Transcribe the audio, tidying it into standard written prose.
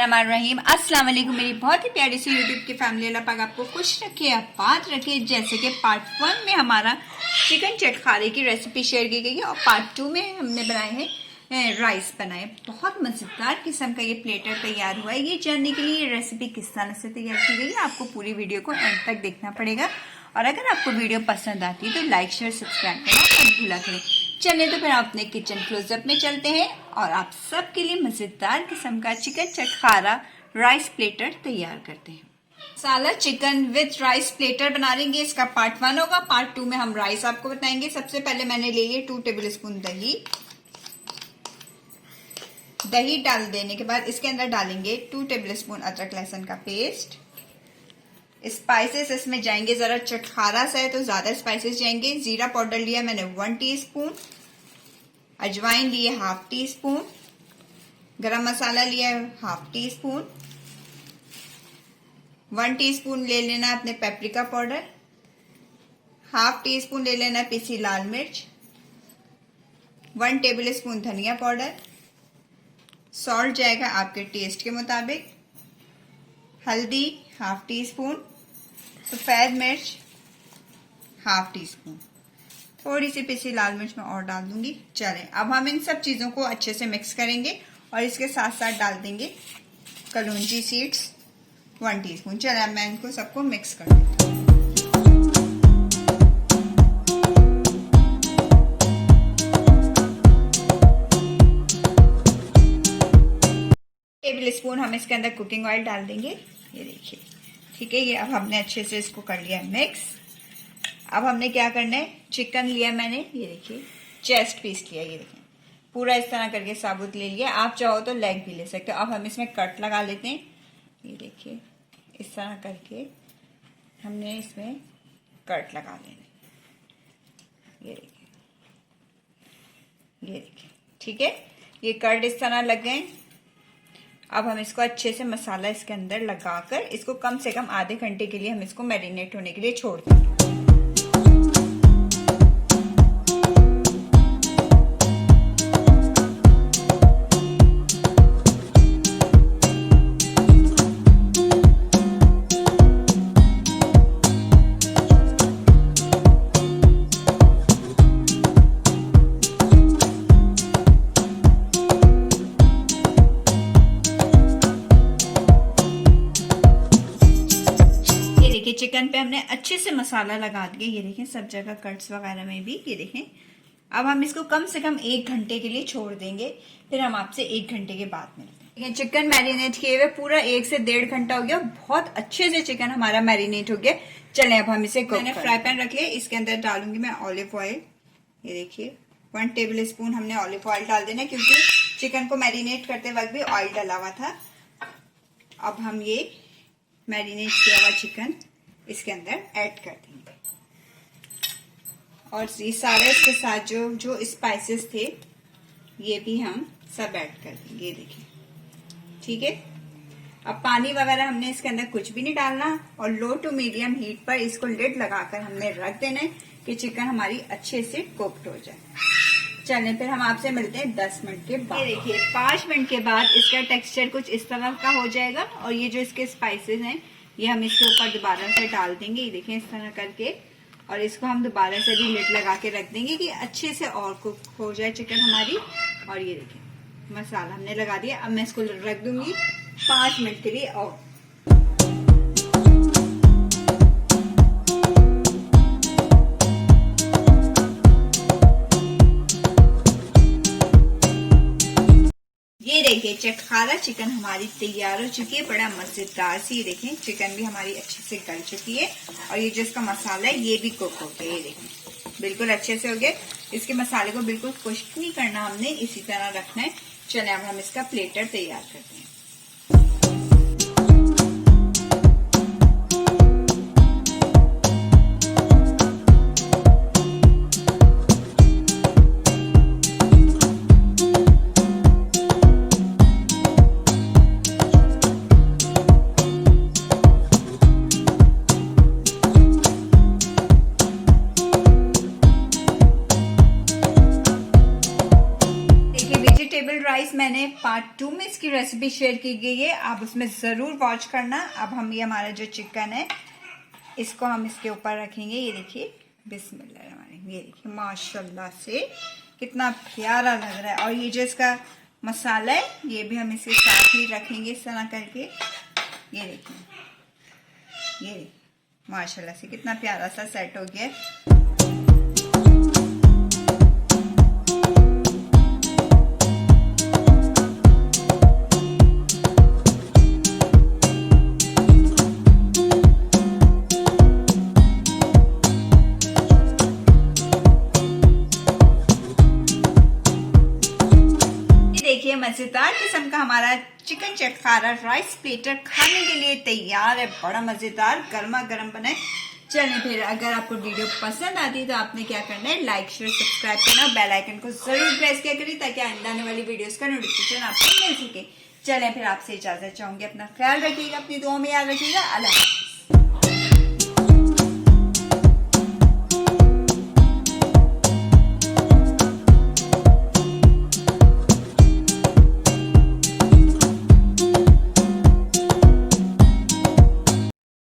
बिस्मिल्लाहिर्रहमानिर्रहीम। अस्सलाम वालेकुम मेरी बहुत ही प्यारी सी यूट्यूब की फैमिली। अल्लाह पाक आपको खुश रखे, आबाद रखे। जैसे कि पार्ट 1 में हमारा चिकन चटखारे की रेसिपी शेयर की गई है और पार्ट 2 में हमने बनाए हैं राइस बनाए। बहुत मज़ेदार किस्म का ये प्लेटर तैयार हुआ है। ये जानने के लिए ये रेसिपी किस तरह से तैयार की गई है आपको पूरी वीडियो को एंड तक देखना पड़ेगा। और अगर आपको वीडियो पसंद आती है तो लाइक शेयर सब्सक्राइब करना मत भूला करें। चलिए तो फिर अपने किचन क्लोजअप में चलते हैं और आप सबके लिए मजेदार किस्म का चिकन चटखारा राइस प्लेटर तैयार करते हैं। मसाला चिकन विद राइस प्लेटर बना लेंगे। इसका पार्ट 1 होगा। पार्ट 2 में हम राइस आपको बताएंगे। सबसे पहले मैंने ले लिए 2 टेबल स्पून दही डाल देने के बाद इसके अंदर डालेंगे 2 टेबल स्पून अदरक लहसुन का पेस्ट। स्पाइसेस इसमें जाएंगे, जरा चटखारा सा है तो ज्यादा स्पाइसेस जाएंगे। जीरा पाउडर लिया मैंने 1 टीस्पून, अजवाइन लिए 1/2 टीस्पून, गरम मसाला लिया 1/2 टीस्पून, 1 टीस्पून ले लेना अपने पेपरिका पाउडर, 1/2 टीस्पून ले लेना पिसी लाल मिर्च, 1 टेबल स्पून धनिया पाउडर, सॉल्ट जाएगा आपके टेस्ट के मुताबिक, हल्दी 1/2 टीस्पून, सफेद मिर्च 1/2 टीस्पून, थोड़ी सी पिसी लाल मिर्च मैं और डाल दूंगी। चलें अब हम इन सब चीजों को अच्छे से मिक्स करेंगे और इसके साथ साथ डाल देंगे कलौंजी सीड्स 1 टीस्पून। चलें अब मैं इनको सबको मिक्स कर देती हूँ। टेबल स्पून हम इसके अंदर कुकिंग ऑयल डाल देंगे। ये देखिए, ठीक है। ये अब हमने अच्छे से इसको कर लिया मिक्स। अब हमने क्या करना है, चिकन लिया मैंने, ये देखिए चेस्ट पीस लिया, ये देखिए पूरा इस तरह करके साबुत ले लिया। आप चाहो तो लेग भी ले सकते हो। अब हम इसमें कट लगा लेते हैं। ये देखिए इस तरह करके हमने इसमें कट लगा लेने। ये देखिए ठीक है, ये कट इस तरह लग गए। अब हम इसको अच्छे से मसाला इसके अंदर लगाकर इसको कम से कम आधे घंटे के लिए हम इसको मैरिनेट होने के लिए छोड़ देंगे। चिकन पे हमने अच्छे से मसाला लगा दिया। ये देखें सब जगह कट्स वगैरह में भी। ये देखें अब हम इसको कम से कम 1 घंटे के लिए छोड़ देंगे। फिर हम आपसे 1 घंटे के बाद मिलते हैं। चिकन मैरिनेट किए हुए पूरा 1 से 1.5 घंटा हो गया। बहुत अच्छे से चिकन हमारा मैरिनेट हो गया। चलें अब हम इसे मैंने फ्राई पैन रख लिया। इसके अंदर डालूंगी मैं ऑलिव ऑयल। ये देखिए 1 टेबल स्पून हमने ऑलिव ऑयल डाल देना क्योंकि चिकन को मैरिनेट करते वक्त भी ऑयल डला हुआ था। अब हम ये मैरिनेट किया हुआ चिकन इसके अंदर ऐड कर देंगे और ये सारे इसके साथ जो स्पाइसेस थे ये भी हम सब ऐड कर देंगे। ये देखिए ठीक है। अब पानी वगैरह हमने इसके अंदर कुछ भी नहीं डालना और लो टू मीडियम हीट पर इसको लिड लगाकर हमने रख देना है कि चिकन हमारी अच्छे से कुक्ड हो जाए। चलें फिर हम आपसे मिलते हैं 10 मिनट के बाद। ये देखिए 5 मिनट के बाद इसका टेक्सचर कुछ इस तरह का हो जाएगा और ये जो इसके स्पाइसेस हैं ये हम इसके ऊपर दोबारा से डाल देंगे। ये देखें इस तरह करके और इसको हम दोबारा से भी लिड लगा के रख देंगे कि अच्छे से और कुक हो जाए चिकन हमारी। और ये देखें मसाला हमने लगा दिया। अब मैं इसको रख दूंगी 5 मिनट के लिए और। ये देखिए चटखारा चिकन हमारी तैयार हो चुकी है। बड़ा मजेदार सी। ये देखें चिकन भी हमारी अच्छे से गल चुकी है और ये जो इसका मसाला है ये भी कुक हो गया। ये देखें बिल्कुल अच्छे से हो गया। इसके मसाले को बिल्कुल खुश्क नहीं करना हमने, इसी तरह रखना है। चलिए अब हम इसका प्लेटर तैयार करते हैं। वेजिटेबल राइस मैंने पार्ट 2 में इसकी रेसिपी शेयर की गई है, आप उसमें ज़रूर वॉच करना। अब हम ये हमारा जो चिकन है इसको हम इसके ऊपर रखेंगे। ये देखिए बिस्मिल्लाह, ये देखिए माशाल्लाह से कितना प्यारा लग रहा है। और ये जो इसका मसाला है ये भी हम इसके साथ ही रखेंगे इस तरह करके। ये देखिए, ये देखिए माशाल्लाह से कितना प्यारा सा सेट हो गया है। देखिए मजेदार किस्म का हमारा चिकन चटखारा राइस प्लेटर खाने के लिए तैयार है। बड़ा मजेदार गर्मा गर्म बना है। चलें फिर, अगर आपको वीडियो पसंद आती है तो आपने क्या करना है, लाइक शेयर सब्सक्राइब करना, बेल आइकन को जरूर प्रेस किया करिए ताकि आने आने वाली वीडियोस का नोटिफिकेशन आपको मिल सके। चलें फिर, आपसे इजाजत चाहूंगी। अपना ख्याल रखिएगा, अपनी दुआ में याद रखिएगा। अल्लाह।